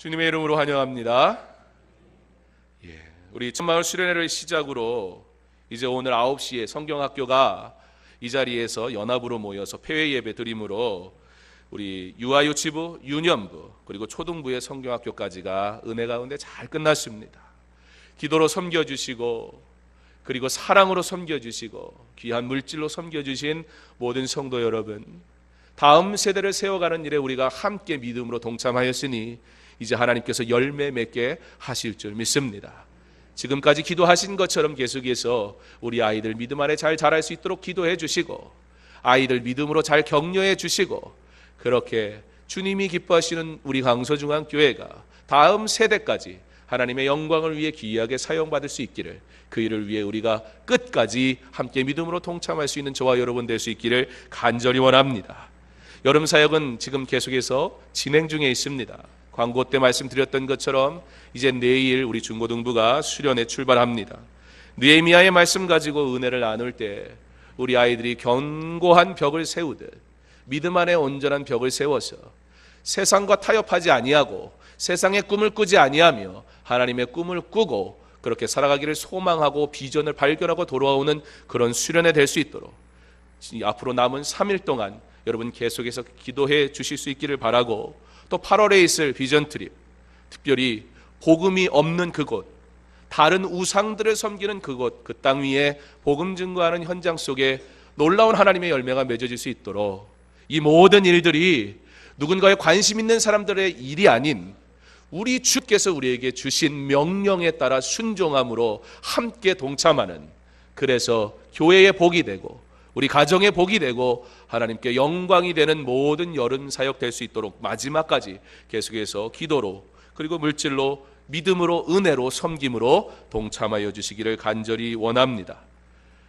주님의 이름으로 환영합니다. 우리 천마을 수련회를 시작으로 이제 오늘 9시에 성경학교가 이 자리에서 연합으로 모여서 폐회 예배 드림으로 우리 유아유치부, 유년부 그리고 초등부의 성경학교까지가 은혜 가운데 잘 끝났습니다. 기도로 섬겨주시고 그리고 사랑으로 섬겨주시고 귀한 물질로 섬겨주신 모든 성도 여러분, 다음 세대를 세워가는 일에 우리가 함께 믿음으로 동참하였으니 이제 하나님께서 열매 맺게 하실 줄 믿습니다. 지금까지 기도하신 것처럼 계속해서 우리 아이들 믿음 안에 잘 자랄 수 있도록 기도해 주시고 아이들 믿음으로 잘 격려해 주시고 그렇게 주님이 기뻐하시는 우리 강서중앙교회가 다음 세대까지 하나님의 영광을 위해 귀하게 사용받을 수 있기를, 그 일을 위해 우리가 끝까지 함께 믿음으로 동참할 수 있는 저와 여러분 될 수 있기를 간절히 원합니다. 여름 사역은 지금 계속해서 진행 중에 있습니다. 광고 때 말씀드렸던 것처럼 이제 내일 우리 중고등부가 수련에 출발합니다. 느헤미야의 말씀 가지고 은혜를 나눌 때 우리 아이들이 견고한 벽을 세우듯 믿음 안에 온전한 벽을 세워서 세상과 타협하지 아니하고 세상의 꿈을 꾸지 아니하며 하나님의 꿈을 꾸고 그렇게 살아가기를 소망하고 비전을 발견하고 돌아오는 그런 수련회 될 수 있도록 앞으로 남은 3일 동안 여러분 계속해서 기도해 주실 수 있기를 바라고, 또 8월에 있을 비전 트립, 특별히 복음이 없는 그곳, 다른 우상들을 섬기는 그곳, 그 땅 위에 복음 증거하는 현장 속에 놀라운 하나님의 열매가 맺어질 수 있도록 이 모든 일들이 누군가의 관심 있는 사람들의 일이 아닌 우리 주께서 우리에게 주신 명령에 따라 순종함으로 함께 동참하는, 그래서 교회의 복이 되고 우리 가정의 복이 되고 하나님께 영광이 되는 모든 여름 사역 될 수 있도록 마지막까지 계속해서 기도로 그리고 물질로 믿음으로 은혜로 섬김으로 동참하여 주시기를 간절히 원합니다.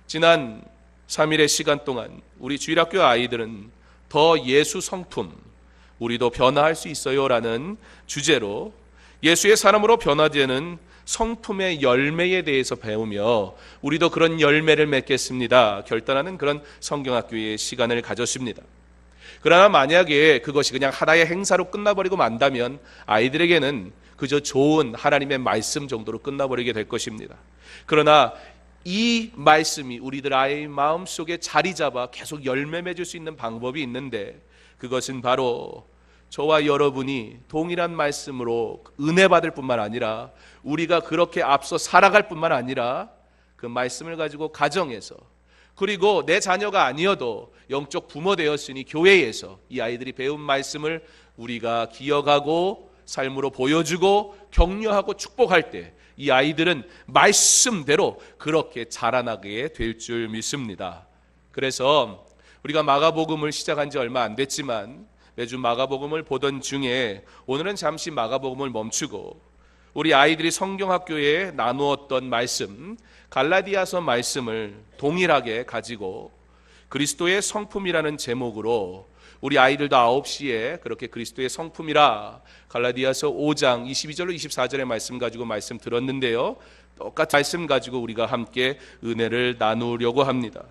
지난 3일의 시간 동안 우리 주일학교 아이들은 더 예수 성품, 우리도 변화할 수 있어요 라는 주제로 예수의 사람으로 변화되는 성품의 열매에 대해서 배우며 우리도 그런 열매를 맺겠습니다 결단하는 그런 성경학교의 시간을 가졌습니다. 그러나 만약에 그것이 그냥 하나의 행사로 끝나버리고 만다면 아이들에게는 그저 좋은 하나님의 말씀 정도로 끝나버리게 될 것입니다. 그러나 이 말씀이 우리들 아이의 마음속에 자리 잡아 계속 열매 맺을 수 있는 방법이 있는데, 그것은 바로 저와 여러분이 동일한 말씀으로 은혜 받을 뿐만 아니라 우리가 그렇게 앞서 살아갈 뿐만 아니라 그 말씀을 가지고 가정에서, 그리고 내 자녀가 아니어도 영적 부모 되었으니 교회에서 이 아이들이 배운 말씀을 우리가 기억하고 삶으로 보여주고 격려하고 축복할 때 이 아이들은 말씀대로 그렇게 자라나게 될 줄 믿습니다. 그래서 우리가 마가복음을 시작한 지 얼마 안 됐지만 매주 마가복음을 보던 중에 오늘은 잠시 마가복음을 멈추고 우리 아이들이 성경학교에 나누었던 말씀, 갈라디아서 말씀을 동일하게 가지고 그리스도의 성품이라는 제목으로 우리 아이들도 9시에 그렇게 그리스도의 성품이라 갈라디아서 5장 22절로 24절의 말씀 가지고 말씀 들었는데요, 똑같은 말씀 가지고 우리가 함께 은혜를 나누려고 합니다.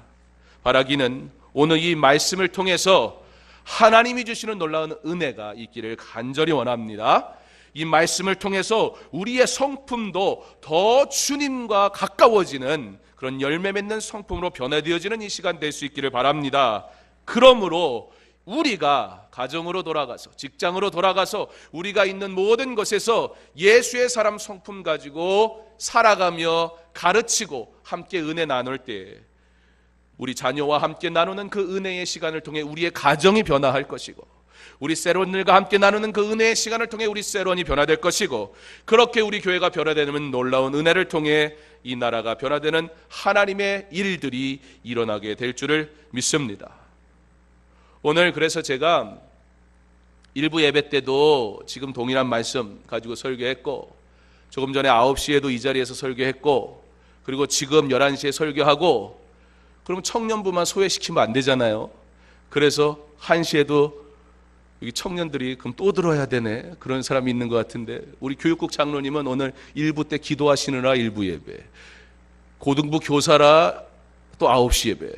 바라기는 오늘 이 말씀을 통해서 하나님이 주시는 놀라운 은혜가 있기를 간절히 원합니다. 이 말씀을 통해서 우리의 성품도 더 주님과 가까워지는 그런 열매 맺는 성품으로 변화되어지는 이 시간 될 수 있기를 바랍니다. 그러므로 우리가 가정으로 돌아가서 직장으로 돌아가서 우리가 있는 모든 것에서 예수의 사람 성품 가지고 살아가며 가르치고 함께 은혜 나눌 때 우리 자녀와 함께 나누는 그 은혜의 시간을 통해 우리의 가정이 변화할 것이고, 우리 세론들과 함께 나누는 그 은혜의 시간을 통해 우리 세론이 변화될 것이고, 그렇게 우리 교회가 변화되는 놀라운 은혜를 통해 이 나라가 변화되는 하나님의 일들이 일어나게 될 줄을 믿습니다. 오늘 그래서 제가 일부 예배 때도 지금 동일한 말씀 가지고 설교했고, 조금 전에 9시에도 이 자리에서 설교했고, 그리고 지금 11시에 설교하고, 그러면 청년부만 소외시키면 안 되잖아요. 그래서 1시에도 여기 청년들이 그럼 또 들어야 되네, 그런 사람이 있는 것 같은데, 우리 교육국 장로님은 오늘 1부 때 기도하시느라 1부 예배, 고등부 교사라 또 9시 예배,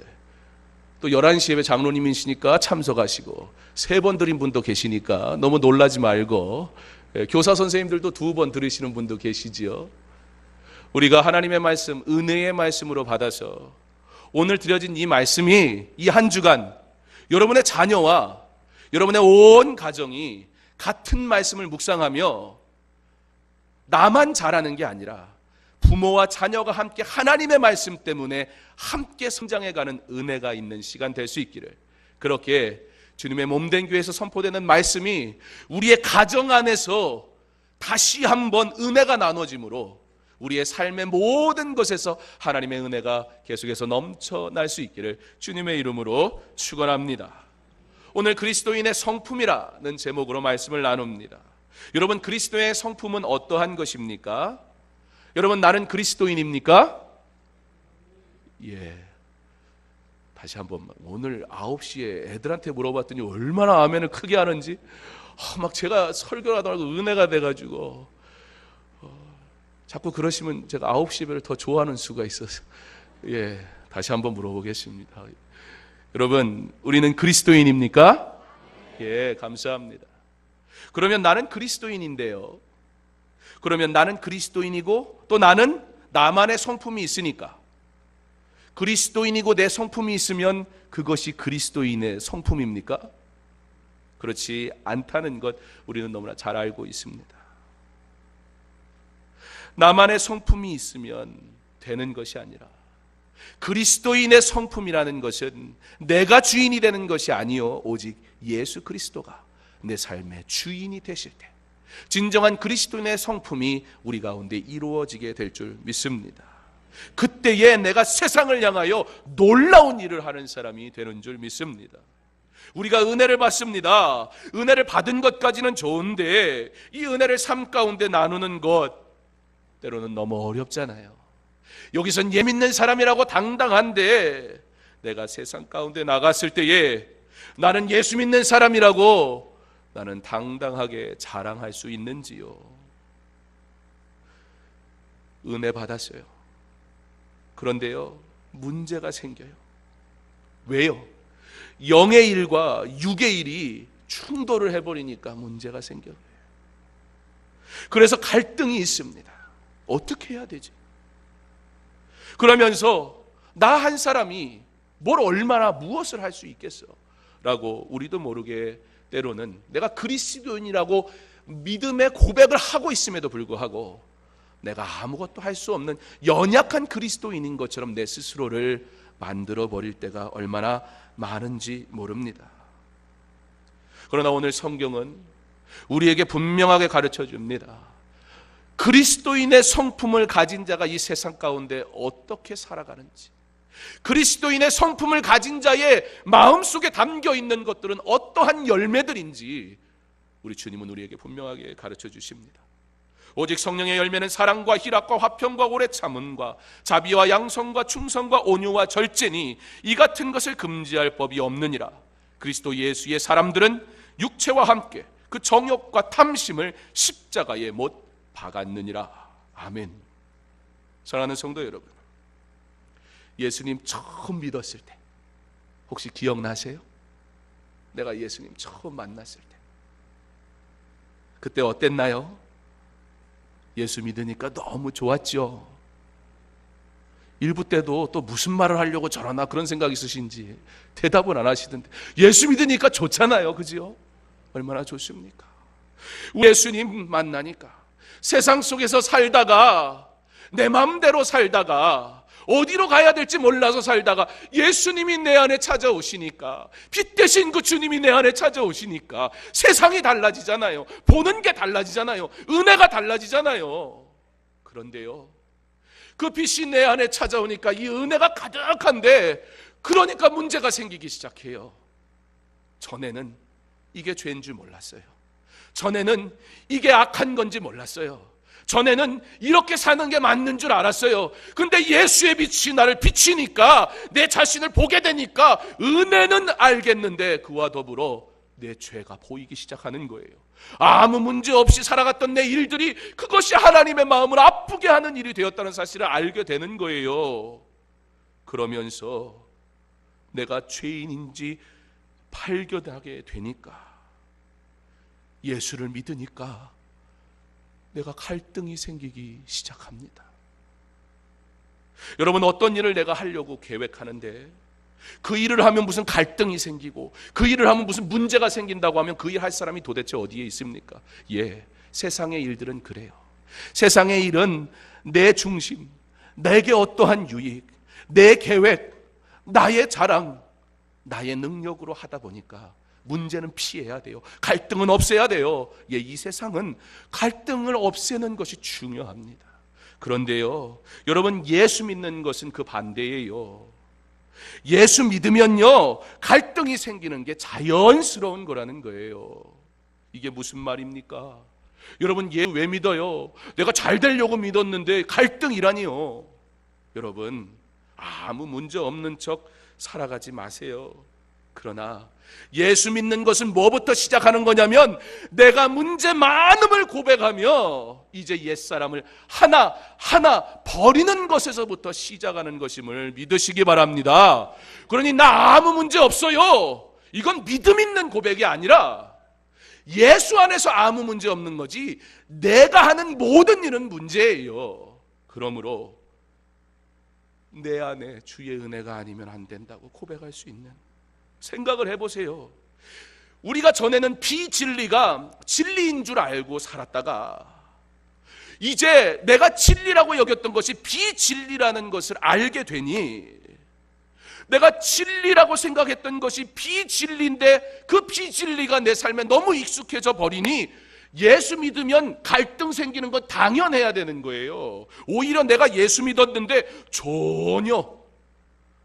또 11시 예배 장로님이시니까 참석하시고 3번 드린 분도 계시니까 너무 놀라지 말고 교사 선생님들도 2번 들으시는 분도 계시지요. 우리가 하나님의 말씀, 은혜의 말씀으로 받아서 오늘 드려진 이 말씀이 이 한 주간 여러분의 자녀와 여러분의 온 가정이 같은 말씀을 묵상하며 나만 잘하는 게 아니라 부모와 자녀가 함께 하나님의 말씀 때문에 함께 성장해가는 은혜가 있는 시간 될 수 있기를, 그렇게 주님의 몸된 교회에서 선포되는 말씀이 우리의 가정 안에서 다시 한번 은혜가 나눠짐으로 우리의 삶의 모든 것에서 하나님의 은혜가 계속해서 넘쳐날 수 있기를 주님의 이름으로 축원합니다. 오늘 그리스도인의 성품이라는 제목으로 말씀을 나눕니다. 여러분, 그리스도의 성품은 어떠한 것입니까? 여러분, 나는 그리스도인입니까? 예. 다시 한번, 오늘 9시에 애들한테 물어봤더니 얼마나 아멘을 크게 하는지, 막 제가 설교하다가 은혜가 돼가지고, 자꾸 그러시면 제가 9시 더 좋아하는 수가 있어서, 예, 다시 한번 물어보겠습니다. 여러분, 우리는 그리스도인입니까? 예, 감사합니다. 그러면 나는 그리스도인인데요. 그러면 나는 그리스도인이고 또 나는 나만의 성품이 있으니까, 그리스도인이고 내 성품이 있으면 그것이 그리스도인의 성품입니까? 그렇지 않다는 것 우리는 너무나 잘 알고 있습니다. 나만의 성품이 있으면 되는 것이 아니라 그리스도인의 성품이라는 것은 내가 주인이 되는 것이 아니요 오직 예수 그리스도가 내 삶의 주인이 되실 때 진정한 그리스도인의 성품이 우리 가운데 이루어지게 될 줄 믿습니다. 그때에 내가 세상을 향하여 놀라운 일을 하는 사람이 되는 줄 믿습니다. 우리가 은혜를 받습니다. 은혜를 받은 것까지는 좋은데 이 은혜를 삶 가운데 나누는 것 때로는 너무 어렵잖아요. 여기선 예밌는 사람이라고 당당한데 내가 세상 가운데 나갔을 때에 나는 예수 믿는 사람이라고 나는 당당하게 자랑할 수 있는지요? 은혜 받았어요. 그런데요, 문제가 생겨요. 왜요? 영의 일과 육의 일이 충돌을 해버리니까 문제가 생겨요. 그래서 갈등이 있습니다. 어떻게 해야 되지? 그러면서 나 한 사람이 뭘 얼마나 무엇을 할 수 있겠어? 라고 우리도 모르게 때로는 내가 그리스도인이라고 믿음의 고백을 하고 있음에도 불구하고 내가 아무것도 할 수 없는 연약한 그리스도인인 것처럼 내 스스로를 만들어 버릴 때가 얼마나 많은지 모릅니다. 그러나 오늘 성경은 우리에게 분명하게 가르쳐 줍니다. 그리스도인의 성품을 가진 자가 이 세상 가운데 어떻게 살아가는지, 그리스도인의 성품을 가진 자의 마음속에 담겨 있는 것들은 어떠한 열매들인지 우리 주님은 우리에게 분명하게 가르쳐 주십니다. 오직 성령의 열매는 사랑과 희락과 화평과 오래 참음과 자비와 양성과 충성과 온유와 절제니 이 같은 것을 금지할 법이 없느니라. 그리스도 예수의 사람들은 육체와 함께 그 정욕과 탐심을 십자가에 못 박았느니라. 아멘. 사랑하는 성도 여러분, 예수님 처음 믿었을 때 혹시 기억나세요? 내가 예수님 처음 만났을 때 그때 어땠나요? 예수 믿으니까 너무 좋았죠. 일부 때도 또 무슨 말을 하려고 저러나 그런 생각이 있으신지 대답을 안 하시던데 예수 믿으니까 좋잖아요. 그죠? 얼마나 좋습니까? 예수님 만나니까 세상 속에서 살다가 내 마음대로 살다가 어디로 가야 될지 몰라서 살다가 예수님이 내 안에 찾아오시니까, 빛 대신 그 주님이 내 안에 찾아오시니까 세상이 달라지잖아요. 보는 게 달라지잖아요. 은혜가 달라지잖아요. 그런데요, 그 빛이 내 안에 찾아오니까 이 은혜가 가득한데 그러니까 문제가 생기기 시작해요. 전에는 이게 죄인 줄 몰랐어요. 전에는 이게 악한 건지 몰랐어요. 전에는 이렇게 사는 게 맞는 줄 알았어요. 근데 예수의 빛이 나를 비치니까 내 자신을 보게 되니까 은혜는 알겠는데 그와 더불어 내 죄가 보이기 시작하는 거예요. 아무 문제 없이 살아갔던 내 일들이 그것이 하나님의 마음을 아프게 하는 일이 되었다는 사실을 알게 되는 거예요. 그러면서 내가 죄인인지 발견하게 되니까, 예수를 믿으니까 내가 갈등이 생기기 시작합니다. 여러분, 어떤 일을 내가 하려고 계획하는데 그 일을 하면 무슨 갈등이 생기고 그 일을 하면 무슨 문제가 생긴다고 하면 그 일 할 사람이 도대체 어디에 있습니까? 세상의 일들은 그래요. 세상의 일은 내 중심, 내게 어떠한 유익, 내 계획, 나의 자랑, 나의 능력으로 하다 보니까 문제는 피해야 돼요. 갈등은 없애야 돼요. 이 세상은 갈등을 없애는 것이 중요합니다. 그런데요, 여러분, 예수 믿는 것은 그 반대예요. 예수 믿으면요, 갈등이 생기는 게 자연스러운 거라는 거예요. 이게 무슨 말입니까? 여러분, 왜 믿어요? 내가 잘 되려고 믿었는데 갈등이라니요. 여러분, 아무 문제 없는 척 살아가지 마세요. 그러나 예수 믿는 것은 뭐부터 시작하는 거냐면 내가 문제 많음을 고백하며 이제 옛사람을 하나하나 버리는 것에서부터 시작하는 것임을 믿으시기 바랍니다. 그러니 나 아무 문제 없어요, 이건 믿음 있는 고백이 아니라 예수 안에서 아무 문제 없는 거지 내가 하는 모든 일은 문제예요. 그러므로 내 안에 주의 은혜가 아니면 안 된다고 고백할 수 있는, 생각을 해보세요. 우리가 전에는 비진리가 진리인 줄 알고 살았다가 이제 내가 진리라고 여겼던 것이 비진리라는 것을 알게 되니 내가 진리라고 생각했던 것이 비진리인데 그 비진리가 내 삶에 너무 익숙해져 버리니 예수 믿으면 갈등 생기는 건 당연해야 되는 거예요. 오히려 내가 예수 믿었는데 전혀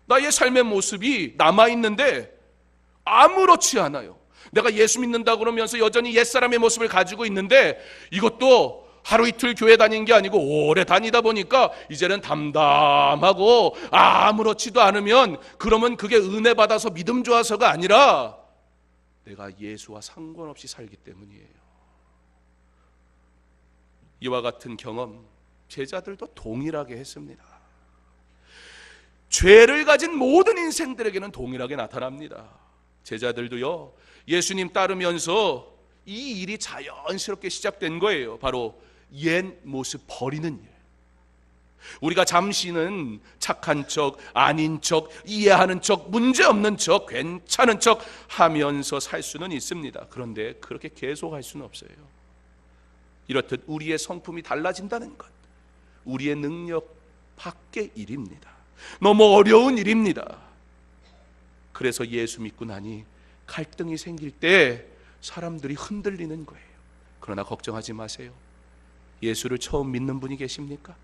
나의 삶의 모습이 남아있는데 아무렇지 않아요. 내가 예수 믿는다 그러면서 여전히 옛사람의 모습을 가지고 있는데 이것도 하루 이틀 교회 다닌 게 아니고 오래 다니다 보니까 이제는 담담하고 아무렇지도 않으면, 그러면 그게 은혜 받아서 믿음 좋아서가 아니라 내가 예수와 상관없이 살기 때문이에요. 이와 같은 경험 제자들도 동일하게 했습니다. 죄를 가진 모든 인생들에게는 동일하게 나타납니다. 제자들도요, 예수님 따르면서 이 일이 자연스럽게 시작된 거예요. 바로 옛 모습 버리는 일. 우리가 잠시는 착한 척, 아닌 척, 이해하는 척, 문제없는 척, 괜찮은 척 하면서 살 수는 있습니다. 그런데 그렇게 계속 할 수는 없어요. 이렇듯 우리의 성품이 달라진다는 것, 우리의 능력 밖의 일입니다. 너무 어려운 일입니다. 그래서 예수 믿고 나니 갈등이 생길 때 사람들이 흔들리는 거예요. 그러나 걱정하지 마세요. 예수를 처음 믿는 분이 계십니까?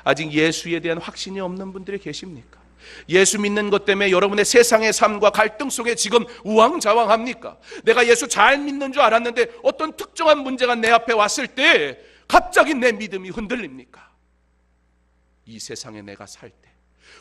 아직 예수에 대한 확신이 없는 분들이 계십니까? 예수 믿는 것 때문에 여러분의 세상의 삶과 갈등 속에 지금 우왕좌왕합니까? 내가 예수 잘 믿는 줄 알았는데 어떤 특정한 문제가 내 앞에 왔을 때 갑자기 내 믿음이 흔들립니까? 이 세상에 내가 살 때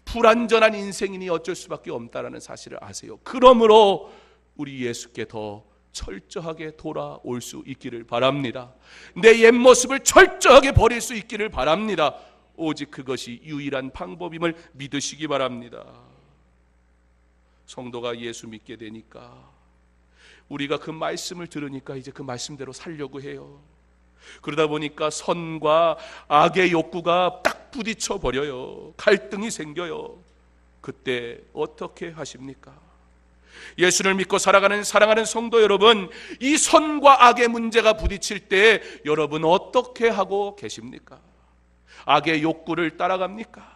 불완전한 인생이니 어쩔 수밖에 없다라는 사실을 아세요. 그러므로 우리 예수께 더 철저하게 돌아올 수 있기를 바랍니다. 내 옛 모습을 철저하게 버릴 수 있기를 바랍니다. 오직 그것이 유일한 방법임을 믿으시기 바랍니다. 성도가 예수 믿게 되니까 우리가 그 말씀을 들으니까 이제 그 말씀대로 살려고 해요. 그러다 보니까 선과 악의 욕구가 딱 부딪혀 버려요. 갈등이 생겨요. 그때 어떻게 하십니까? 예수를 믿고 살아가는 사랑하는 성도 여러분, 이 선과 악의 문제가 부딪힐 때 여러분 어떻게 하고 계십니까? 악의 욕구를 따라갑니까?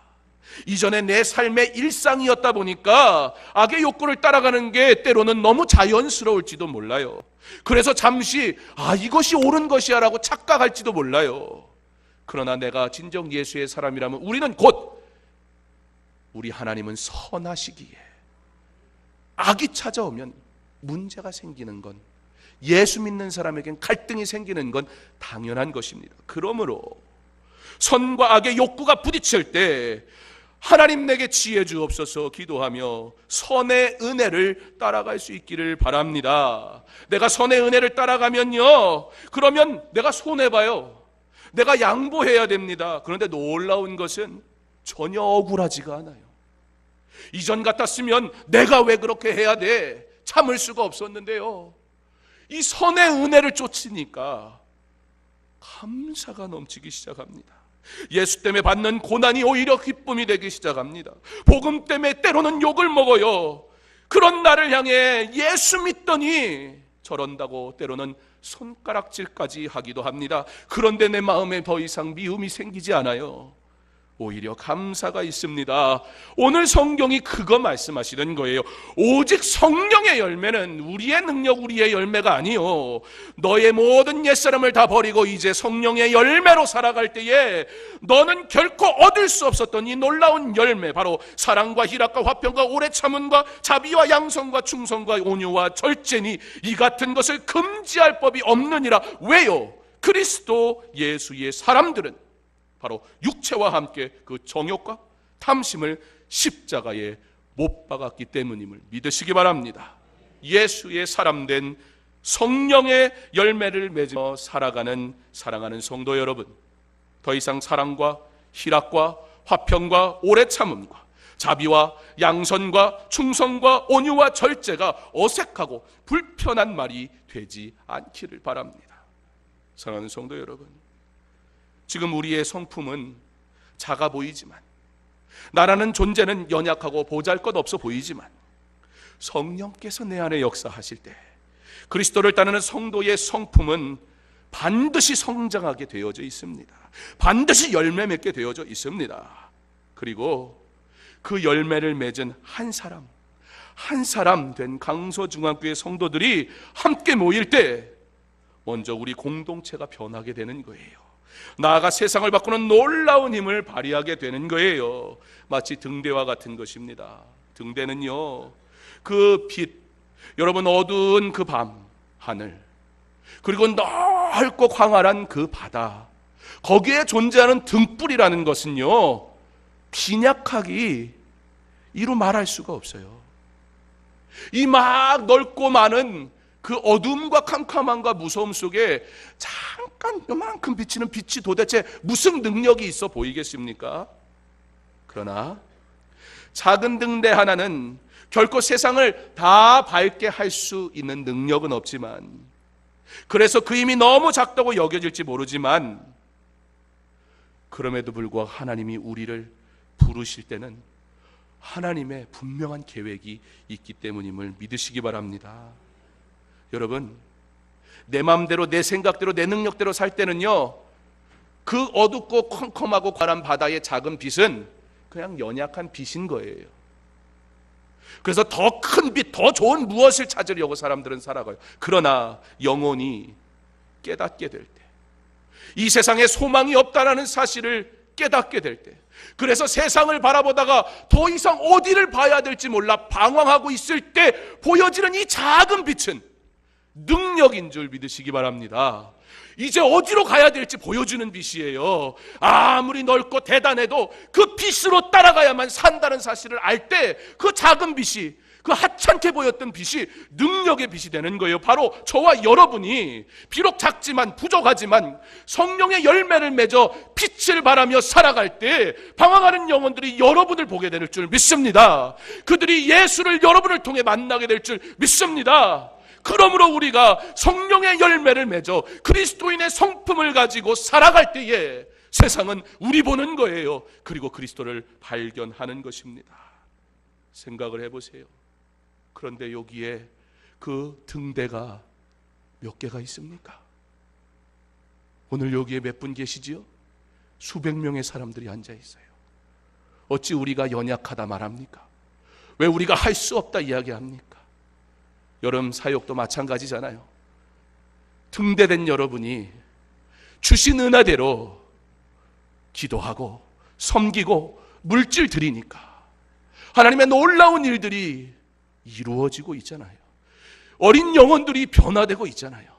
이전에 내 삶의 일상이었다 보니까 악의 욕구를 따라가는 게 때로는 너무 자연스러울지도 몰라요. 그래서 잠시 이것이 옳은 것이야 라고 착각할지도 몰라요. 그러나 내가 진정 예수의 사람이라면 우리는 곧 우리 하나님은 선하시기에 악이 찾아오면 문제가 생기는 건, 예수 믿는 사람에겐 갈등이 생기는 건 당연한 것입니다. 그러므로 선과 악의 욕구가 부딪힐 때 하나님 내게 지혜 주옵소서 기도하며 선의 은혜를 따라갈 수 있기를 바랍니다. 내가 선의 은혜를 따라가면요, 그러면 내가 손해봐요. 내가 양보해야 됩니다. 그런데 놀라운 것은 전혀 억울하지가 않아요. 이전 같았으면 내가 왜 그렇게 해야 돼? 참을 수가 없었는데요, 이 선의 은혜를 쫓으니까 감사가 넘치기 시작합니다. 예수 때문에 받는 고난이 오히려 기쁨이 되기 시작합니다. 복음 때문에 때로는 욕을 먹어요. 그런 나를 향해 예수 믿더니 저런다고 때로는 손가락질까지 하기도 합니다. 그런데 내 마음에 더 이상 미움이 생기지 않아요. 오히려 감사가 있습니다. 오늘 성경이 그거 말씀하시는 거예요. 오직 성령의 열매는 우리의 능력, 우리의 열매가 아니요, 너의 모든 옛사람을 다 버리고 이제 성령의 열매로 살아갈 때에 너는 결코 얻을 수 없었던 이 놀라운 열매, 바로 사랑과 희락과 화평과 오래 참음과 자비와 양선과 충성과 온유와 절제니 이 같은 것을 금지할 법이 없느니라. 왜요? 그리스도 예수의 사람들은 바로 육체와 함께 그 정욕과 탐심을 십자가에 못 박았기 때문임을 믿으시기 바랍니다. 예수의 사람된 성령의 열매를 맺어 살아가는 사랑하는 성도 여러분, 더 이상 사랑과 희락과 화평과 오래 참음과 자비와 양선과 충성과 온유와 절제가 어색하고 불편한 말이 되지 않기를 바랍니다. 사랑하는 성도 여러분, 지금 우리의 성품은 작아 보이지만, 나라는 존재는 연약하고 보잘것없어 보이지만, 성령께서 내 안에 역사하실 때 그리스도를 따르는 성도의 성품은 반드시 성장하게 되어져 있습니다. 반드시 열매 맺게 되어져 있습니다. 그리고 그 열매를 맺은 한 사람 된 강서중앙교회 성도들이 함께 모일 때 먼저 우리 공동체가 변하게 되는 거예요. 나아가 세상을 바꾸는 놀라운 힘을 발휘하게 되는 거예요. 마치 등대와 같은 것입니다. 등대는요, 그 빛, 여러분 어두운 그 밤 하늘, 그리고 넓고 광활한 그 바다, 거기에 존재하는 등불이라는 것은요, 빈약하기 이루 말할 수가 없어요. 이 막 넓고 많은 그 어둠과 캄캄함과 무서움 속에 잠깐 요만큼 비치는 빛이 도대체 무슨 능력이 있어 보이겠습니까? 그러나 작은 등대 하나는 결코 세상을 다 밝게 할 수 있는 능력은 없지만, 그래서 그 힘이 너무 작다고 여겨질지 모르지만, 그럼에도 불구하고 하나님이 우리를 부르실 때는 하나님의 분명한 계획이 있기 때문임을 믿으시기 바랍니다. 여러분, 내 마음대로 내 생각대로 내 능력대로 살 때는요, 그 어둡고 컴컴하고 관한 바다의 작은 빛은 그냥 연약한 빛인 거예요. 그래서 더 큰 빛, 더 좋은 무엇을 찾으려고 사람들은 살아가요. 그러나 영혼이 깨닫게 될 때, 이 세상에 소망이 없다는 사실을 깨닫게 될 때, 그래서 세상을 바라보다가 더 이상 어디를 봐야 될지 몰라 방황하고 있을 때 보여지는 이 작은 빛은 능력인 줄 믿으시기 바랍니다. 이제 어디로 가야 될지 보여주는 빛이에요. 아무리 넓고 대단해도 그 빛으로 따라가야만 산다는 사실을 알 때 그 작은 빛이, 그 하찮게 보였던 빛이 능력의 빛이 되는 거예요. 바로 저와 여러분이 비록 작지만 부족하지만 성령의 열매를 맺어 빛을 발하며 살아갈 때 방황하는 영혼들이 여러분을 보게 될 줄 믿습니다. 그들이 예수를 여러분을 통해 만나게 될 줄 믿습니다. 그러므로 우리가 성령의 열매를 맺어 그리스도인의 성품을 가지고 살아갈 때에 세상은 우리 보는 거예요. 그리고 그리스도를 발견하는 것입니다. 생각을 해보세요. 그런데 여기에 그 등대가 몇 개가 있습니까? 오늘 여기에 몇 분 계시지요? 수백 명의 사람들이 앉아 있어요. 어찌 우리가 연약하다 말합니까? 왜 우리가 할 수 없다 이야기합니까? 여름 사역도 마찬가지잖아요. 등대된 여러분이 주신 은혜대로 기도하고 섬기고 물질 드리니까 하나님의 놀라운 일들이 이루어지고 있잖아요. 어린 영혼들이 변화되고 있잖아요.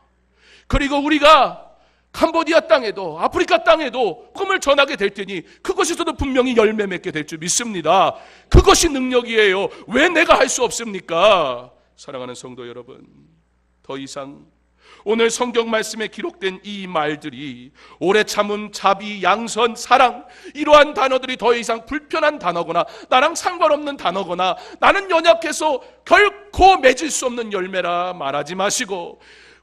그리고 우리가 캄보디아 땅에도 아프리카 땅에도 꿈을 전하게 될 테니 그것에서도 분명히 열매 맺게 될 줄 믿습니다. 그것이 능력이에요. 왜 내가 할 수 없습니까? 사랑하는 성도 여러분, 더 이상 오늘 성경 말씀에 기록된 이 말들이 오래 참음, 자비, 양선, 사랑, 이러한 단어들이 더 이상 불편한 단어거나 나랑 상관없는 단어거나 나는 연약해서 결코 맺을 수 없는 열매라 말하지 마시고,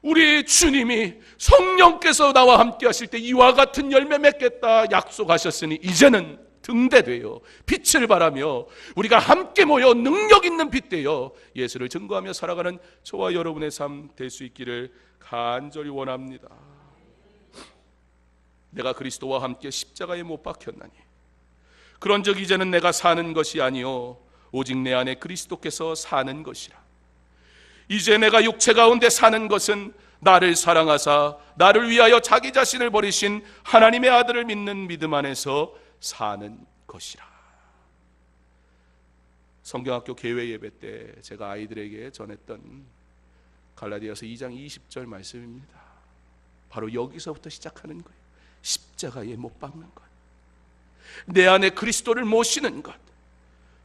우리 주님이 성령께서 나와 함께 하실 때 이와 같은 열매 맺겠다 약속하셨으니 이제는 등대되어 빛을 발하며 우리가 함께 모여 능력 있는 빛 되어 예수를 증거하며 살아가는 저와 여러분의 삶 될 수 있기를 간절히 원합니다. 내가 그리스도와 함께 십자가에 못 박혔나니 그런즉 이제는 내가 사는 것이 아니요 오직 내 안에 그리스도께서 사는 것이라. 이제 내가 육체 가운데 사는 것은 나를 사랑하사 나를 위하여 자기 자신을 버리신 하나님의 아들을 믿는 믿음 안에서 사는 것이라. 성경학교 개회 예배 때 제가 아이들에게 전했던 갈라디아서 2장 20절 말씀입니다. 바로 여기서부터 시작하는 거예요. 십자가에 못 박는 것, 내 안에 그리스도를 모시는 것,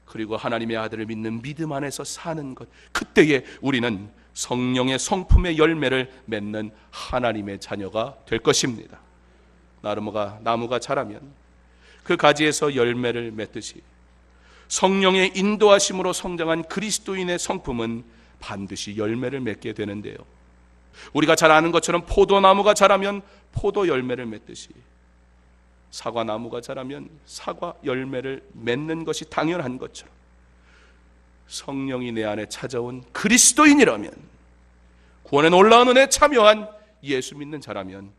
그리고 하나님의 아들을 믿는 믿음 안에서 사는 것. 그때에 우리는 성령의 성품의 열매를 맺는 하나님의 자녀가 될 것입니다. 나무가 자라면 그 가지에서 열매를 맺듯이 성령의 인도하심으로 성장한 그리스도인의 성품은 반드시 열매를 맺게 되는데요, 우리가 잘 아는 것처럼 포도나무가 자라면 포도 열매를 맺듯이 사과나무가 자라면 사과 열매를 맺는 것이 당연한 것처럼 성령이 내 안에 찾아온 그리스도인이라면, 구원의 놀라운 은혜에 참여한 예수 믿는 자라면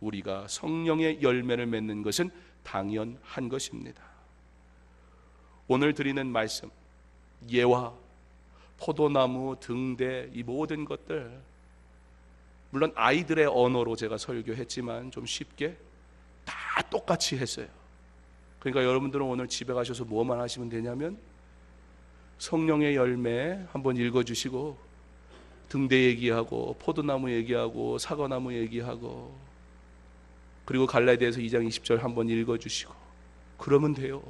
우리가 성령의 열매를 맺는 것은 당연한 것입니다. 오늘 드리는 말씀, 예와 포도나무 등대, 이 모든 것들, 물론 아이들의 언어로 제가 설교했지만 좀 쉽게 다 똑같이 했어요. 그러니까 여러분들은 오늘 집에 가셔서 뭐만 하시면 되냐면 성령의 열매 한번 읽어주시고 등대 얘기하고 포도나무 얘기하고 사과나무 얘기하고 그리고 갈라디아서 2장 20절 한번 읽어주시고 그러면 돼요.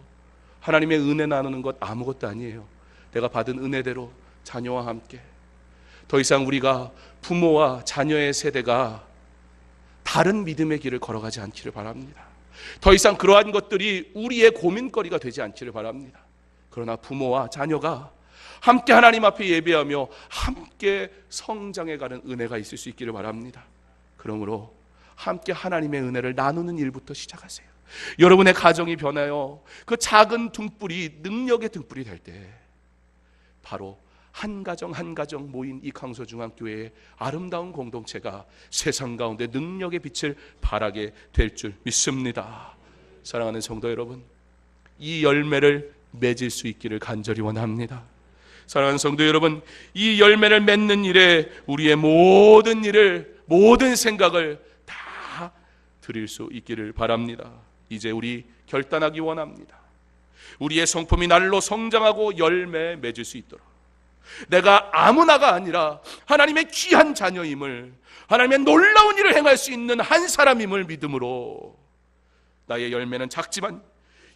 하나님의 은혜 나누는 것 아무것도 아니에요. 내가 받은 은혜대로 자녀와 함께, 더 이상 우리가 부모와 자녀의 세대가 다른 믿음의 길을 걸어가지 않기를 바랍니다. 더 이상 그러한 것들이 우리의 고민거리가 되지 않기를 바랍니다. 그러나 부모와 자녀가 함께 하나님 앞에 예배하며 함께 성장해가는 은혜가 있을 수 있기를 바랍니다. 그러므로 함께 하나님의 은혜를 나누는 일부터 시작하세요. 여러분의 가정이 변하여 그 작은 등불이 능력의 등불이 될 때 바로 한 가정 한 가정 모인 이 강서중앙교회의 아름다운 공동체가 세상 가운데 능력의 빛을 발하게 될 줄 믿습니다. 사랑하는 성도 여러분, 이 열매를 맺을 수 있기를 간절히 원합니다. 사랑하는 성도 여러분, 이 열매를 맺는 일에 우리의 모든 일을, 모든 생각을 다 드릴 수 있기를 바랍니다. 이제 우리 결단하기 원합니다. 우리의 성품이 날로 성장하고 열매 맺을 수 있도록 내가 아무나가 아니라 하나님의 귀한 자녀임을, 하나님의 놀라운 일을 행할 수 있는 한 사람임을 믿음으로 나의 열매는 작지만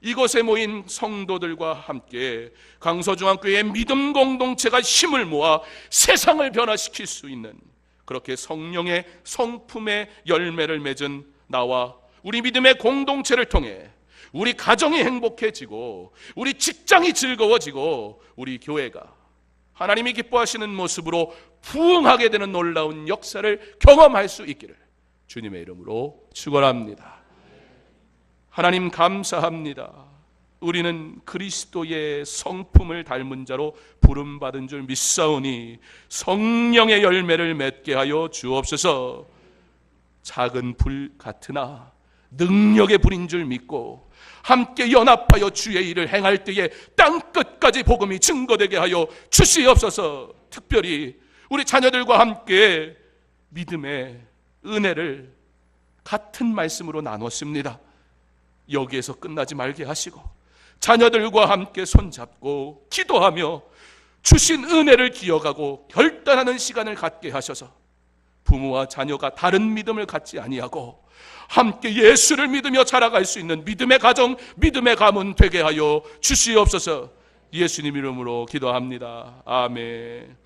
이곳에 모인 성도들과 함께 강서중앙교회의 믿음 공동체가 힘을 모아 세상을 변화시킬 수 있는, 그렇게 성령의 성품의 열매를 맺은 나와 우리 믿음의 공동체를 통해 우리 가정이 행복해지고 우리 직장이 즐거워지고 우리 교회가 하나님이 기뻐하시는 모습으로 부흥하게 되는 놀라운 역사를 경험할 수 있기를 주님의 이름으로 축원합니다. 하나님 감사합니다. 우리는 그리스도의 성품을 닮은 자로 부름받은 줄 믿사오니 성령의 열매를 맺게 하여 주옵소서. 작은 불 같으나 능력의 불인 줄 믿고 함께 연합하여 주의 일을 행할 때에 땅끝까지 복음이 증거되게 하여 주시옵소서. 특별히 우리 자녀들과 함께 믿음의 은혜를 같은 말씀으로 나눴습니다. 여기에서 끝나지 말게 하시고 자녀들과 함께 손잡고 기도하며 주신 은혜를 기억하고 결단하는 시간을 갖게 하셔서 부모와 자녀가 다른 믿음을 갖지 아니하고 함께 예수를 믿으며 자라갈 수 있는 믿음의 가정, 믿음의 가문 되게 하여 주시옵소서. 예수님 이름으로 기도합니다. 아멘.